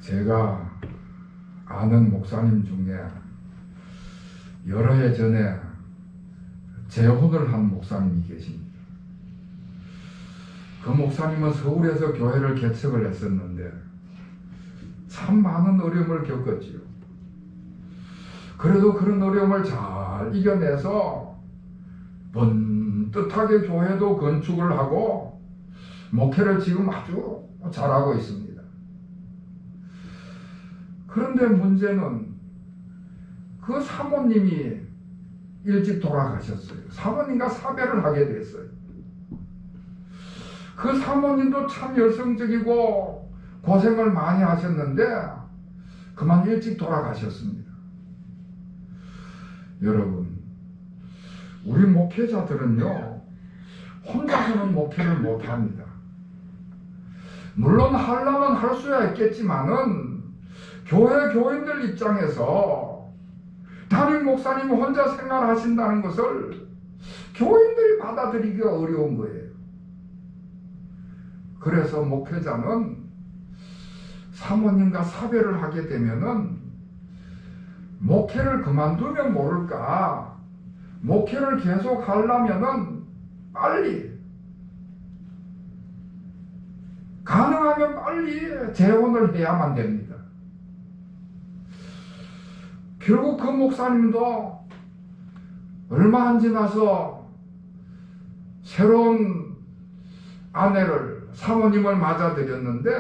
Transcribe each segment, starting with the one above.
제가 아는 목사님 중에 여러 해 전에 재혼을 한 목사님이 계십니다. 그 목사님은 서울에서 교회를 개척을 했었는데 참 많은 어려움을 겪었지요. 그래도 그런 어려움을 잘 이겨내서 번듯하게 교회도 건축을 하고 목회를 지금 아주 잘하고 있습니다. 그런데 문제는 그 사모님이 일찍 돌아가셨어요. 사모님과 사별을 하게 됐어요. 그 사모님도 참 열성적이고 고생을 많이 하셨는데 그만 일찍 돌아가셨습니다. 여러분, 우리 목회자들은요, 혼자서는 목회를 못합니다. 물론 하려면 할 수야 있겠지만은 교회 교인들 입장에서 담임 목사님이 혼자 생활하신다는 것을 교인들이 받아들이기가 어려운 거예요. 그래서 목회자는 사모님과 사별을 하게 되면은 목회를 그만두면 모를까, 목회를 계속 하려면은 빨리, 가능하면 빨리 재혼을 해야만 됩니다. 결국 그 목사님도 얼마 안 지나서 새로운 아내를, 사모님을 맞아들였는데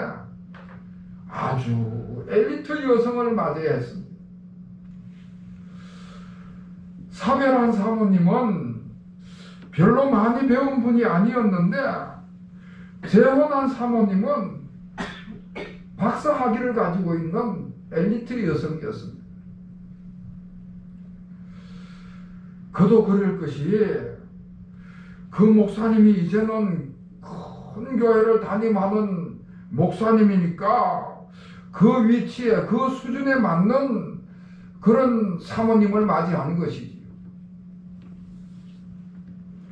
아주 엘리트 여성을 맞이했습니다. 사별한 사모님은 별로 많이 배운 분이 아니었는데 재혼한 사모님은 박사 학위를 가지고 있는 엘리트 여성이었습니다. 그도 그럴 것이 그 목사님이 이제는 큰 교회를 담임하는 목사님이니까 그 위치에, 그 수준에 맞는 그런 사모님을 맞이하는 것이지.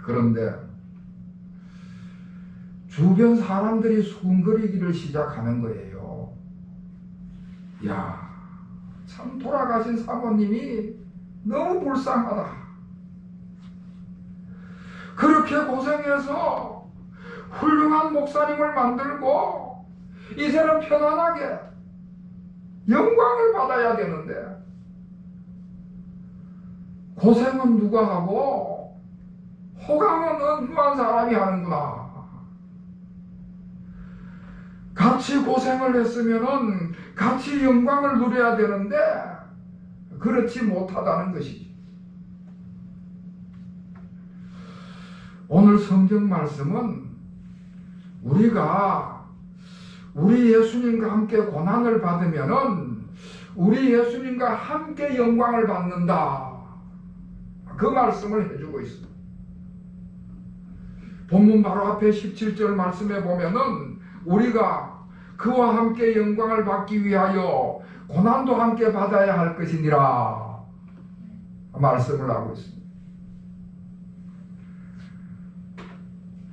그런데 주변 사람들이 수군거리기를 시작하는 거예요. 야, 참 돌아가신 사모님이 너무 불쌍하다. 그렇게 고생해서 훌륭한 목사님을 만들고 이제는 편안하게 영광을 받아야 되는데 고생은 누가 하고 호강은 언후한 사람이 하는구나. 같이 고생을 했으면은 같이 영광을 누려야 되는데 그렇지 못하다는 것이지. 오늘 성경 말씀은 우리가 우리 예수님과 함께 고난을 받으면은 우리 예수님과 함께 영광을 받는다. 그 말씀을 해주고 있습니다. 본문 바로 앞에 17절 말씀에 보면은 우리가 그와 함께 영광을 받기 위하여 고난도 함께 받아야 할 것이니라 말씀을 하고 있습니다.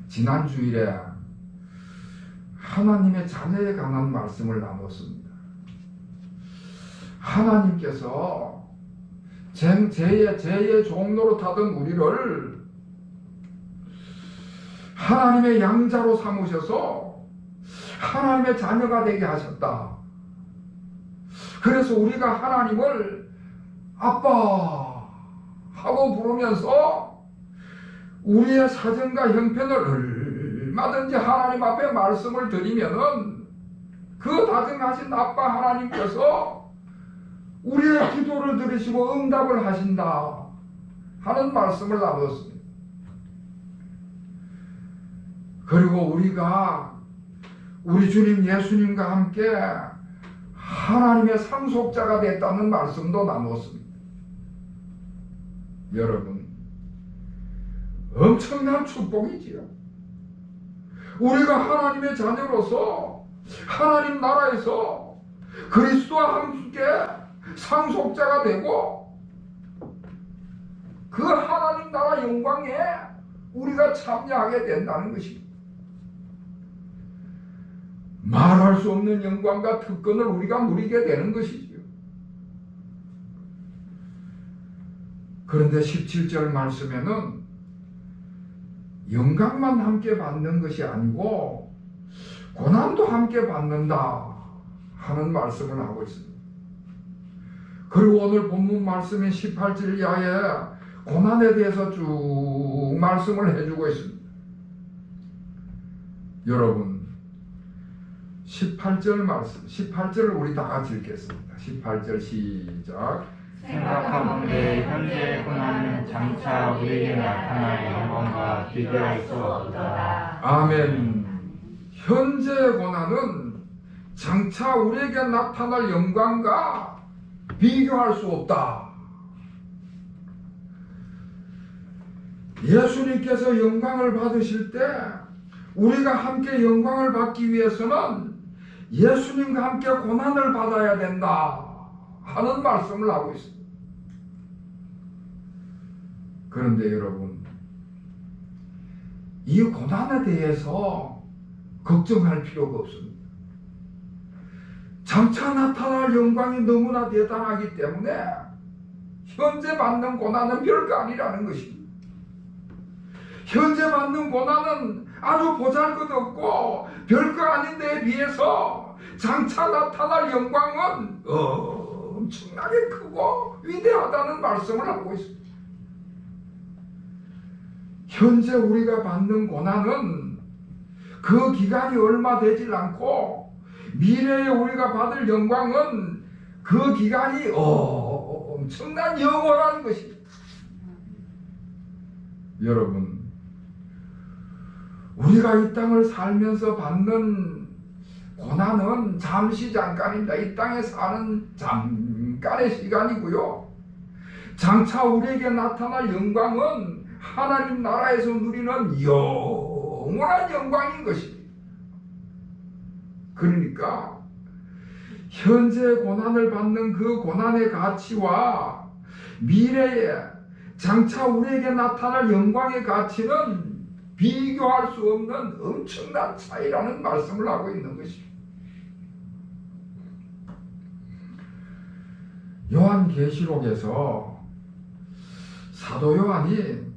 지난 주일에 하나님의 자녀에 관한 말씀을 나눴습니다. 하나님께서 죄의 종로로 타던 우리를 하나님의 양자로 삼으셔서 하나님의 자녀가 되게 하셨다. 그래서 우리가 하나님을 아빠 하고 부르면서 우리의 사정과 형편을 얼마든지 하나님 앞에 말씀을 드리면은 그 다정하신 아빠 하나님께서 우리의 기도를 들으시고 응답을 하신다 하는 말씀을 나눴습니다. 그리고 우리가 우리 주님 예수님과 함께 하나님의 상속자가 됐다는 말씀도 나눴습니다. 여러분, 엄청난 축복이지요. 우리가 하나님의 자녀로서 하나님 나라에서 그리스도와 함께 상속자가 되고 그 하나님 나라 영광에 우리가 참여하게 된다는 것입니다. 말할 수 없는 영광과 특권을 우리가 누리게 되는 것이지요. 그런데 17절 말씀에는 영광만 함께 받는 것이 아니고 고난도 함께 받는다 하는 말씀을 하고 있습니다. 그리고 오늘 본문 말씀인 18절 이하에 고난에 대해서 쭉 말씀을 해주고 있습니다. 여러분 18절 말씀, 18절을 우리 다 같이 읽겠습니다. 18절 시작. 생각하건대 현재의 고난은 장차 우리에게 나타날 영광과 비교할 수 없도다. 아멘. 현재의 고난은 장차 우리에게 나타날 영광과 비교할 수 없다. 예수님께서 영광을 받으실 때 우리가 함께 영광을 받기 위해서는 예수님과 함께 고난을 받아야 된다 하는 말씀을 하고 있습니다. 그런데 여러분, 이 고난에 대해서 걱정할 필요가 없습니다. 장차 나타날 영광이 너무나 대단하기 때문에 현재 받는 고난은 별거 아니라는 것입니다. 현재 받는 고난은 아주 보잘것없고 별거 아닌 데에 비해서 장차 나타날 영광은 엄청나게 크고 위대하다는 말씀을 하고 있습니다. 현재 우리가 받는 고난은 그 기간이 얼마 되질 않고 미래에 우리가 받을 영광은 그 기간이 엄청난 영원한 것입니다. 여러분, 우리가 이 땅을 살면서 받는 고난은 잠시 잠깐입니다. 이 땅에 사는 잠깐의 시간이고요. 장차 우리에게 나타날 영광은 하나님 나라에서 누리는 영원한 영광인 것입니다. 그러니까 현재 고난을 받는 그 고난의 가치와 미래에 장차 우리에게 나타날 영광의 가치는 비교할 수 없는 엄청난 차이라는 말씀을 하고 있는 것입니다. 요한계시록에서 사도 요한이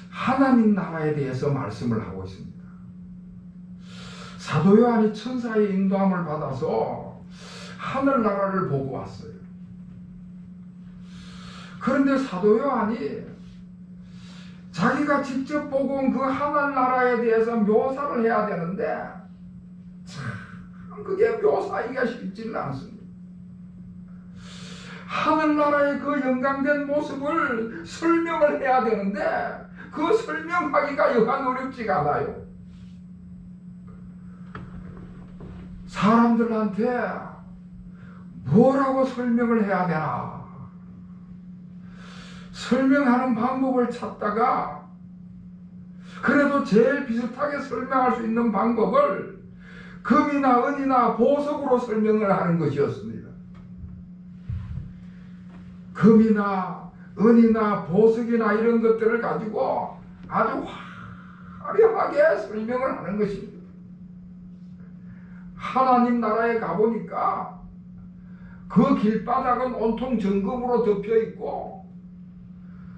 하나님 나라에 대해서 말씀을 하고 있습니다. 사도 요한이 천사의 인도함을 받아서 하늘나라를 보고 왔어요. 그런데 사도 요한이 자기가 직접 보고 온 그 하늘나라에 대해서 묘사를 해야 되는데 참 그게 묘사하기가 쉽지는 않습니다. 하늘나라의 그 영광된 모습을 설명을 해야 되는데 그 설명하기가 여간 어렵지가 않아요. 사람들한테 뭐라고 설명을 해야 되나 설명하는 방법을 찾다가 그래도 제일 비슷하게 설명할 수 있는 방법을 금이나 은이나 보석으로 설명을 하는 것이었습니다. 금이나 은이나 보석이나 이런 것들을 가지고 아주 화려하게 설명을 하는 것입니다. 하나님 나라에 가보니까 그 길바닥은 온통 정금으로 덮여 있고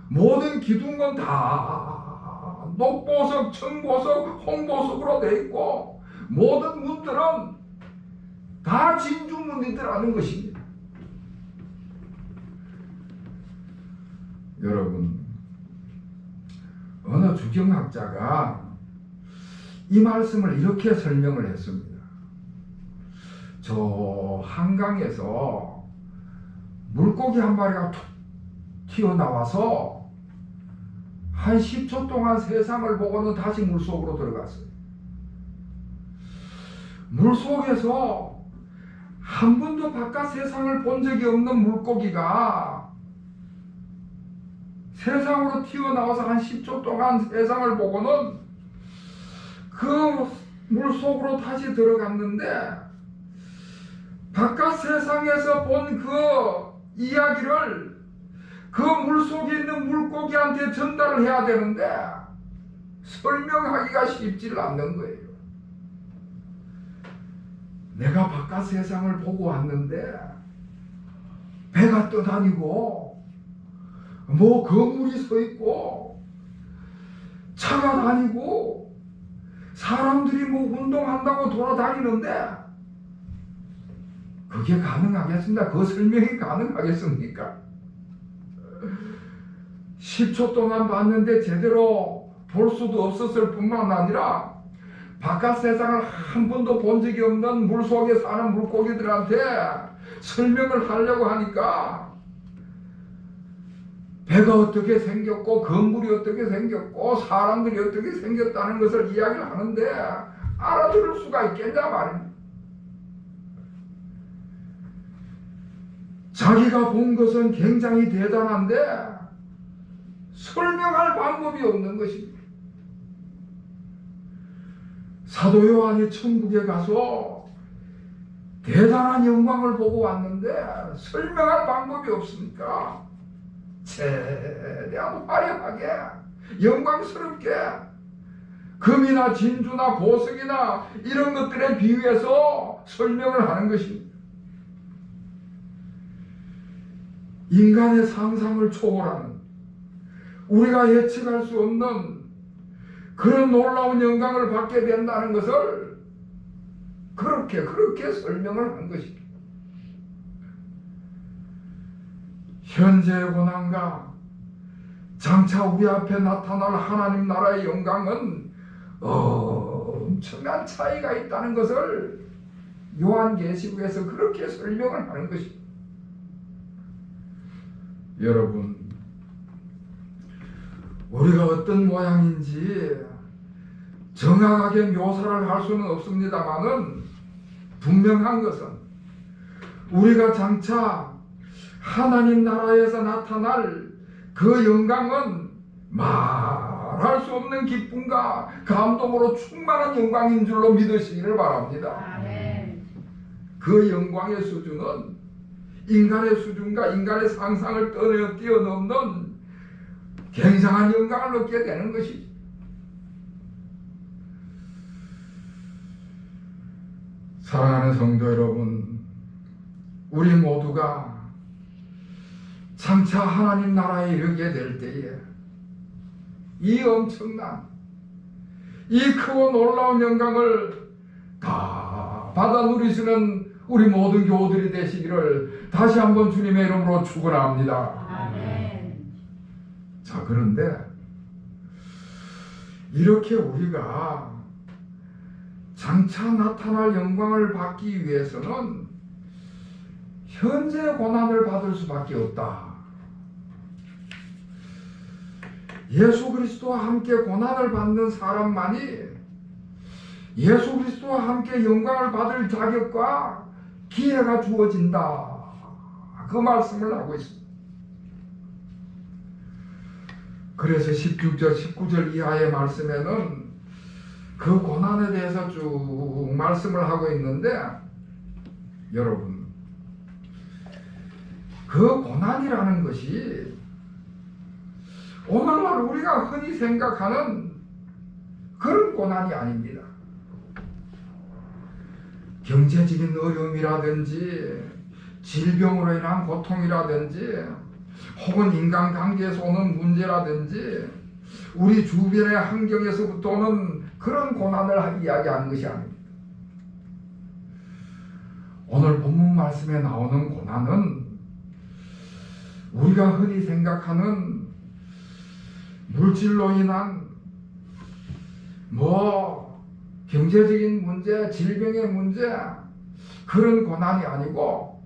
모든 기둥은 다 녹보석, 청보석, 홍보석으로 되어 있고 모든 문들은 다 진주문이더라는 것입니다. 여러분, 어느 주경학자가 이 말씀을 이렇게 설명을 했습니다. 저 한강에서 물고기 한 마리가 툭 튀어나와서 한 10초 동안 세상을 보고는 다시 물속으로 들어갔어요. 물속에서 한 번도 바깥 세상을 본 적이 없는 물고기가 세상으로 튀어나와서 한 10초 동안 세상을 보고는 그 물속으로 다시 들어갔는데 바깥 세상에서 본 그 이야기를 그 물속에 있는 물고기한테 전달을 해야 되는데 설명하기가 쉽지 않는 거예요. 내가 바깥 세상을 보고 왔는데 배가 떠다니고 뭐 건물이 서 있고 차가 다니고 사람들이 뭐 운동한다고 돌아다니는데 그게 가능하겠습니까? 그 설명이 가능하겠습니까? 10초 동안 봤는데 제대로 볼 수도 없었을 뿐만 아니라 바깥 세상을 한 번도 본 적이 없는 물속에 사는 물고기들한테 설명을 하려고 하니까 배가 어떻게 생겼고 건물이 어떻게 생겼고 사람들이 어떻게 생겼다는 것을 이야기를 하는데 알아들을 수가 있겠냐 말입니다. 자기가 본 것은 굉장히 대단한데 설명할 방법이 없는 것입니다. 사도 요한이 천국에 가서 대단한 영광을 보고 왔는데 설명할 방법이 없으니까 최대한 화려하게 영광스럽게 금이나 진주나 보석이나 이런 것들에 비유해서 설명을 하는 것입니다. 인간의 상상을 초월하는 우리가 예측할 수 없는 그런 놀라운 영광을 받게 된다는 것을 그렇게 설명을 한 것입니다. 현재의 고난과 장차 우리 앞에 나타날 하나님 나라의 영광은 엄청난 차이가 있다는 것을 요한계시록에서 그렇게 설명을 하는 것입니다. 여러분, 우리가 어떤 모양인지 정확하게 묘사를 할 수는 없습니다만은 분명한 것은 우리가 장차 하나님 나라에서 나타날 그 영광은 말할 수 없는 기쁨과 감동으로 충만한 영광인 줄로 믿으시기를 바랍니다. 아멘. 그 영광의 수준은 인간의 수준과 인간의 상상을 뛰어넘는 굉장한 영광을 얻게 되는 것이죠. 사랑하는 성도 여러분, 우리 모두가 장차 하나님 나라에 이르게 될 때에 이 엄청난 이 크고 놀라운 영광을 다 받아 누리시는 우리 모든 교우들이 되시기를 다시 한번 주님의 이름으로 축원합니다. 아멘. 자, 그런데 이렇게 우리가 장차 나타날 영광을 받기 위해서는 현재 고난을 받을 수밖에 없다. 예수 그리스도와 함께 고난을 받는 사람만이 예수 그리스도와 함께 영광을 받을 자격과 기회가 주어진다. 그 말씀을 하고 있습니다. 그래서 16절, 19절 이하의 말씀에는 그 고난에 대해서 쭉 말씀을 하고 있는데, 여러분, 그 고난이라는 것이 오늘날 우리가 흔히 생각하는 그런 고난이 아닙니다. 경제적인 어려움이라든지 질병으로 인한 고통이라든지 혹은 인간관계에서 오는 문제라든지 우리 주변의 환경에서부터 오는 그런 고난을 이야기하는 것이 아닙니다. 오늘 본문 말씀에 나오는 고난은 우리가 흔히 생각하는 물질로 인한 경제적인 문제, 질병의 문제, 그런 고난이 아니고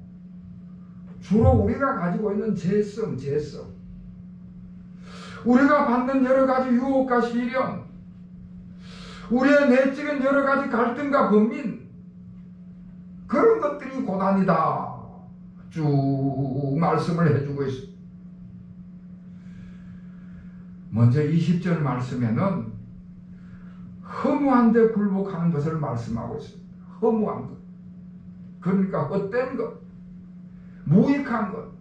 주로 우리가 가지고 있는 죄성, 우리가 받는 여러 가지 유혹과 시련, 우리의 내적인 여러 가지 갈등과 번민, 그런 것들이 고난이다. 쭉 말씀을 해주고 있습니다. 먼저 20절 말씀에는 허무한 데 굴복하는 것을 말씀하고 있습니다. 허무한 것. 그러니까 헛된 것, 무익한 것,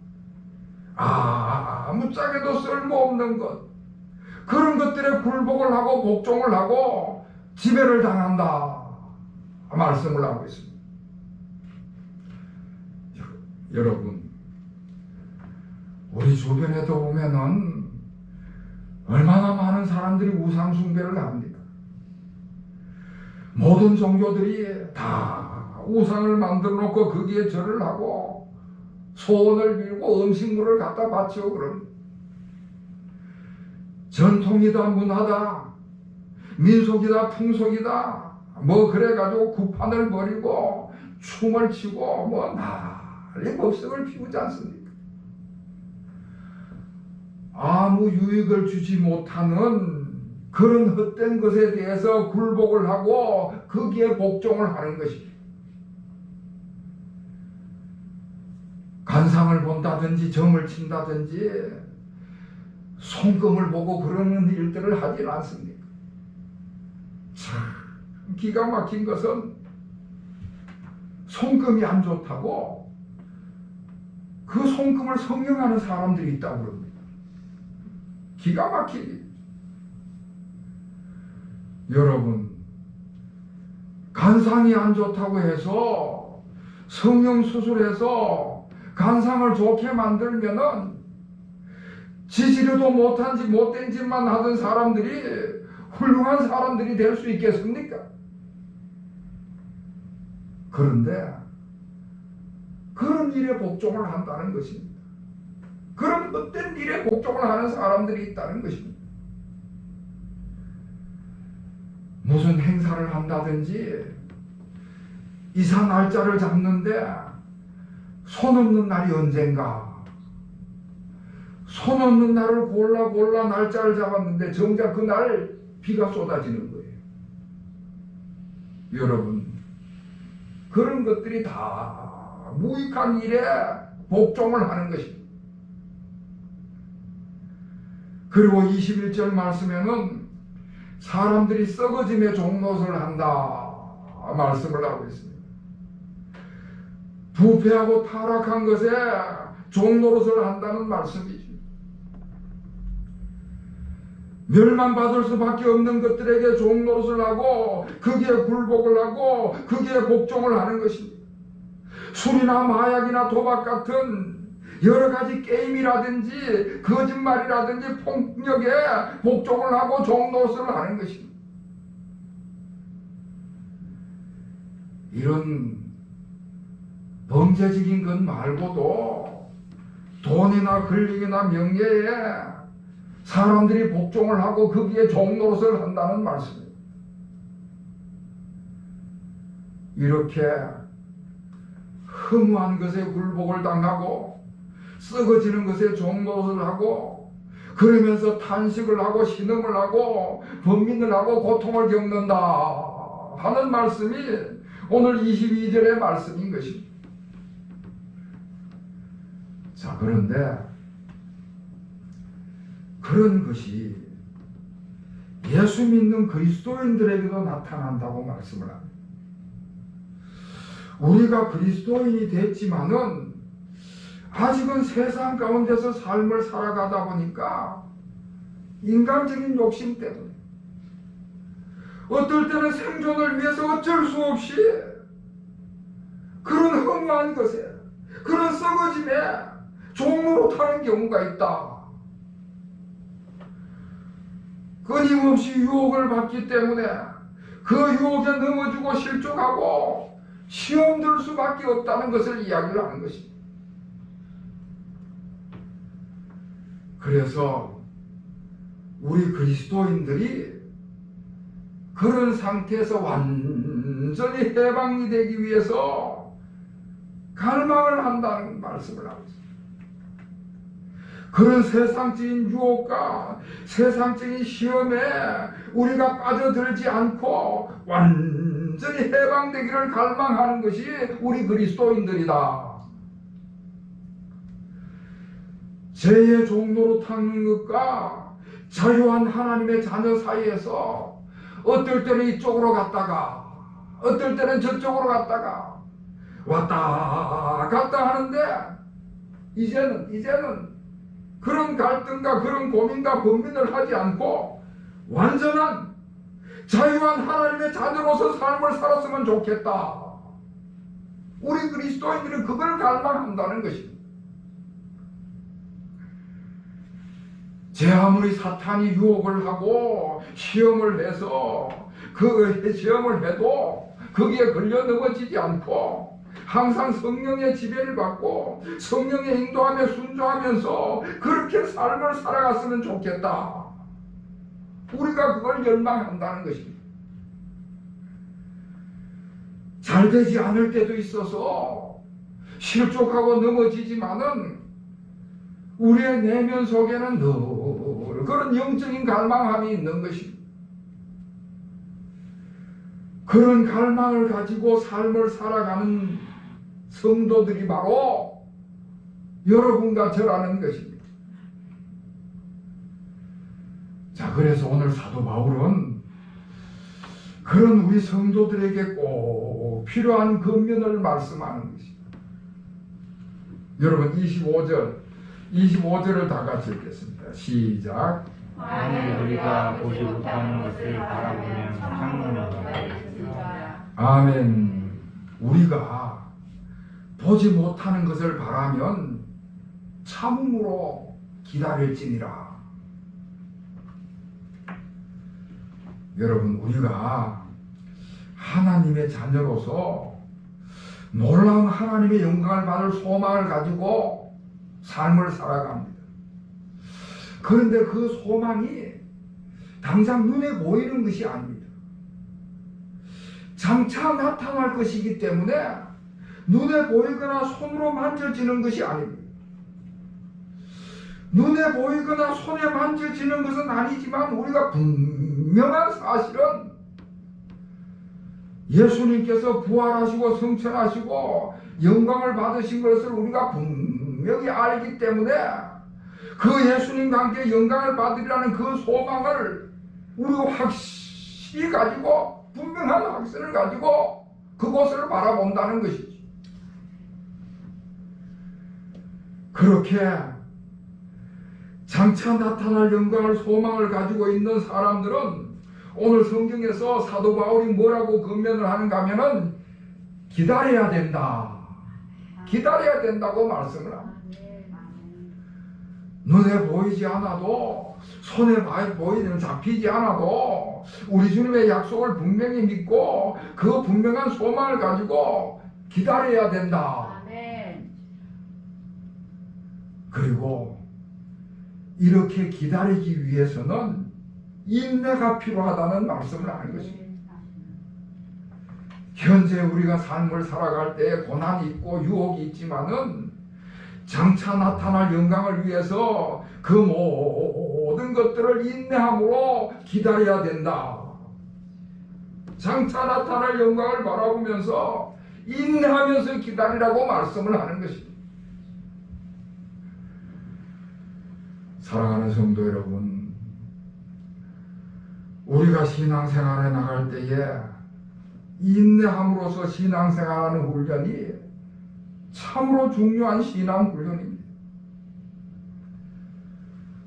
아무짝에도 쓸모없는 것, 그런 것들에 굴복을 하고 복종을 하고 지배를 당한다 말씀을 하고 있습니다. 여러분, 우리 주변에도 보면은 얼마나 많은 사람들이 우상 숭배를 합니까? 모든 종교들이 다 우상을 만들어 놓고 거기에 절을 하고 소원을 빌고 음식물을 갖다 바치고 그런 전통이다, 문화다, 민속이다, 풍속이다 뭐 그래가지고 구판을 벌이고 춤을 추고 뭐 난리 법석을 피우지 않습니까? 아무 유익을 주지 못하는 그런 헛된 것에 대해서 굴복을 하고 거기에 복종을 하는 것이죠. 간상을 본다든지 점을 친다든지 손금을 보고 그러는 일들을 하진 않습니까? 참 기가 막힌 것은 손금이 안 좋다고 그 손금을 성경하는 사람들이 있다고 그럽니다. 기가 막히게. 여러분, 간상이 안 좋다고 해서 성형 수술해서 간상을 좋게 만들면은 지지려도 못한 짓 못된 짓만 하던 사람들이 훌륭한 사람들이 될 수 있겠습니까? 그런데 그런 일에 복종을 한다는 것입니다. 그런 헛된 일에 복종을 하는 사람들이 있다는 것입니다. 무슨 행사를 한다든지 이사 날짜를 잡는데 손 없는 날이 언젠가, 손 없는 날을 골라 날짜를 잡았는데 정작 그날 비가 쏟아지는 거예요. 여러분, 그런 것들이 다 무익한 일에 복종을 하는 것입니다. 그리고 21절 말씀에는 사람들이 썩어짐의 종노릇을 한다 말씀을 하고 있습니다. 부패하고 타락한 것에 종노릇을 한다는 말씀이죠. 멸망받을 수밖에 없는 것들에게 종노릇을 하고 거기에 굴복을 하고 거기에 복종을 하는 것입니다. 술이나 마약이나 도박 같은 여러 가지 게임이라든지 거짓말이라든지 폭력에 복종을 하고 종노릇을 하는 것입니다. 이런 범죄적인 것 말고도 돈이나 권력이나 명예에 사람들이 복종을 하고 거기에 종노릇을 한다는 말씀입니다. 이렇게 허무한 것에 굴복을 당하고 썩어지는 것에 종노릇을 하고 그러면서 탄식을 하고 신음을 하고 번민을 하고 고통을 겪는다 하는 말씀이 오늘 22절의 말씀인 것입니다. 자, 그런데 그런 것이 예수 믿는 그리스도인들에게도 나타난다고 말씀을 합니다. 우리가 그리스도인이 됐지만은 아직은 세상 가운데서 삶을 살아가다 보니까 인간적인 욕심 때문에 어떨 때는 생존을 위해서 어쩔 수 없이 그런 허무한 것에 그런 썩어짐에 종노릇하는 경우가 있다. 끊임없이 유혹을 받기 때문에 그 유혹에 넘어지고 실족하고 시험 들 수밖에 없다는 것을 이야기를 하는 것입니다. 그래서 우리 그리스도인들이 그런 상태에서 완전히 해방이 되기 위해서 갈망을 한다는 말씀을 하고 있습니다. 그런 세상적인 유혹과 세상적인 시험에 우리가 빠져들지 않고 완전히 해방되기를 갈망하는 것이 우리 그리스도인들이다. 죄의 종노릇하는 것과 자유한 하나님의 자녀 사이에서 어떨 때는 이쪽으로 갔다가 어떨 때는 저쪽으로 갔다가 왔다 갔다 하는데 이제는 그런 갈등과 그런 고민과 번민을 하지 않고 완전한 자유한 하나님의 자녀로서 삶을 살았으면 좋겠다. 우리 그리스도인들은 그걸 갈망한다는 것입니다. 제 아무리 사탄이 유혹을 하고 시험을 해서 그 시험을 해도 거기에 걸려 넘어지지 않고 항상 성령의 지배를 받고 성령의 인도하며 순종하면서 그렇게 삶을 살아갔으면 좋겠다. 우리가 그걸 열망한다는 것입니다. 잘 되지 않을 때도 있어서 실족하고 넘어지지만은 우리의 내면 속에는 늘 그런 영적인 갈망함이 있는 것입니다. 그런 갈망을 가지고 삶을 살아가는 성도들이 바로 여러분과 저라는 것입니다. 자, 그래서 오늘 사도 바울은 그런 우리 성도들에게 꼭 필요한 권면을 말씀하는 것입니다. 여러분 25절을 다 같이 읽겠습니다. 시작. 만일 우리가 보지 못하는 것을 바라보면 창문으로 아멘. 우리가 보지 못하는 것을 바라면 참음으로 기다릴지니라. 여러분, 우리가 하나님의 자녀로서 놀라운 하나님의 영광을 받을 소망을 가지고 삶을 살아갑니다. 그런데 그 소망이 당장 눈에 보이는 것이 아닙니다. 장차 나타날 것이기 때문에 눈에 보이거나 손으로 만져지는 것이 아닙니다. 눈에 보이거나 손에 만져지는 것은 아니지만 우리가 분명한 사실은 예수님께서 부활하시고 승천하시고 영광을 받으신 것을 우리가 분명히 알기 때문에 그 예수님과 함께 영광을 받으리라는 그 소망을 우리가 확실히 가지고 분명한 확신을 가지고 그곳을 바라본다는 것이죠. 그렇게 장차 나타날 영광을 소망을 가지고 있는 사람들은 오늘 성경에서 사도 바울이 뭐라고 권면을 하는가 하면은 기다려야 된다. 기다려야 된다고 말씀을 합니다. 눈에 보이지 않아도 손에 보이는 잡히지 않아도 우리 주님의 약속을 분명히 믿고 그 분명한 소망을 가지고 기다려야 된다. 그리고 이렇게 기다리기 위해서는 인내가 필요하다는 말씀을 하는 것입니다. 현재 우리가 삶을 살아갈 때 고난이 있고 유혹이 있지만은 장차 나타날 영광을 위해서 그 모든 것들을 인내함으로 기다려야 된다. 장차 나타날 영광을 바라보면서 인내하면서 기다리라고 말씀을 하는 것입니다. 사랑하는 성도 여러분, 우리가 신앙생활에 나갈 때에 인내함으로써 신앙생활하는 훈련이 참으로 중요한 신앙 훈련입니다.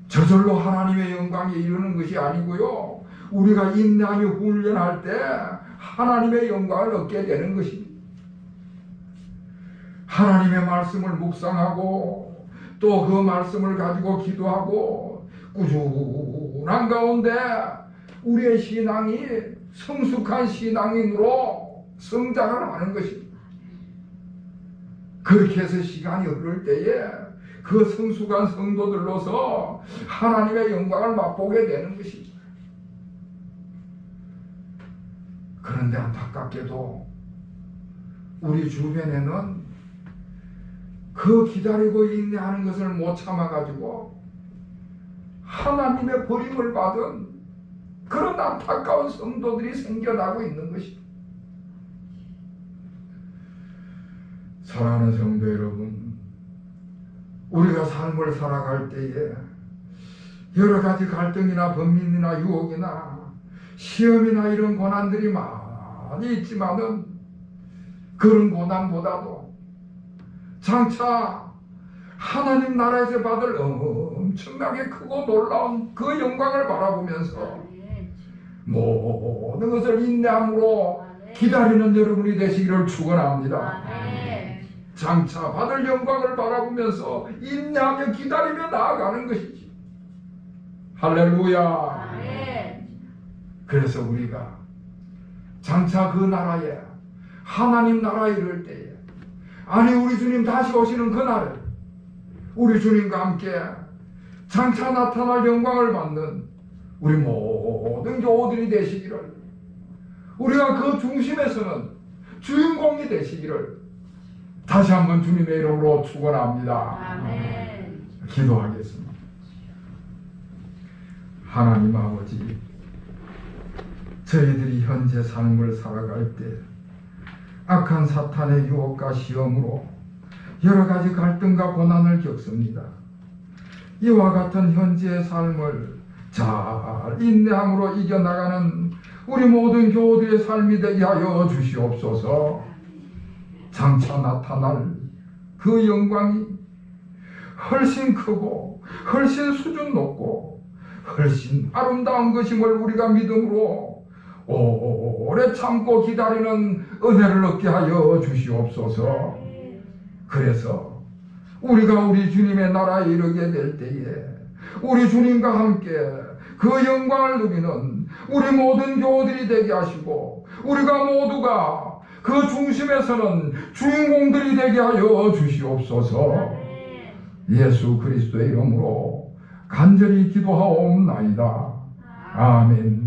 저절로 하나님의 영광에 이르는 것이 아니고요, 우리가 인내하며 훈련할 때 하나님의 영광을 얻게 되는 것입니다. 하나님의 말씀을 묵상하고 또 그 말씀을 가지고 기도하고 꾸준한 가운데 우리의 신앙이 성숙한 신앙인으로 성장을 하는 것입니다. 그렇게 해서 시간이 흐를 때에 그 성숙한 성도들로서 하나님의 영광을 맛보게 되는 것입니다. 그런데 안타깝게도 우리 주변에는 그 기다리고 인내하는 것을 못 참아가지고 하나님의 버림을 받은 그런 안타까운 성도들이 생겨나고 있는 것입니다. 사랑하는 성도 여러분, 우리가 삶을 살아갈 때에 여러 가지 갈등이나 번민이나 유혹이나 시험이나 이런 고난들이 많이 있지만은 그런 고난보다도 장차 하나님 나라에서 받을 엄청나게 크고 놀라운 그 영광을 바라보면서 모든 것을 인내함으로 기다리는 여러분이 되시기를 축원합니다. 장차 받을 영광을 바라보면서 인내하며 기다리며 나아가는 것이지. 할렐루야. 아멘. 그래서 우리가 장차 그 나라에 하나님 나라에 이를 때에 아니 우리 주님 다시 오시는 그날에 우리 주님과 함께 장차 나타날 영광을 받는 우리 모든 교우들이 되시기를, 우리가 그 중심에서는 주인공이 되시기를 다시 한번 주님의 이름으로 축원합니다. 아멘. 기도하겠습니다. 하나님 아버지, 저희들이 현재 삶을 살아갈 때 악한 사탄의 유혹과 시험으로 여러 가지 갈등과 고난을 겪습니다. 이와 같은 현재의 삶을 잘 인내함으로 이겨나가는 우리 모든 교우들의 삶이 되게 하여 주시옵소서. 장차 나타날 그 영광이 훨씬 크고 훨씬 수준 높고 훨씬 아름다운 것임을 우리가 믿음으로 오래 참고 기다리는 은혜를 얻게 하여 주시옵소서. 그래서 우리가 우리 주님의 나라에 이르게 될 때에 우리 주님과 함께 그 영광을 누리는 우리 모든 교우들이 되게 하시고 우리가 모두가 그 중심에서는 주인공들이 되게 하여 주시옵소서. 예수 그리스도의 이름으로 간절히 기도하옵나이다. 아멘.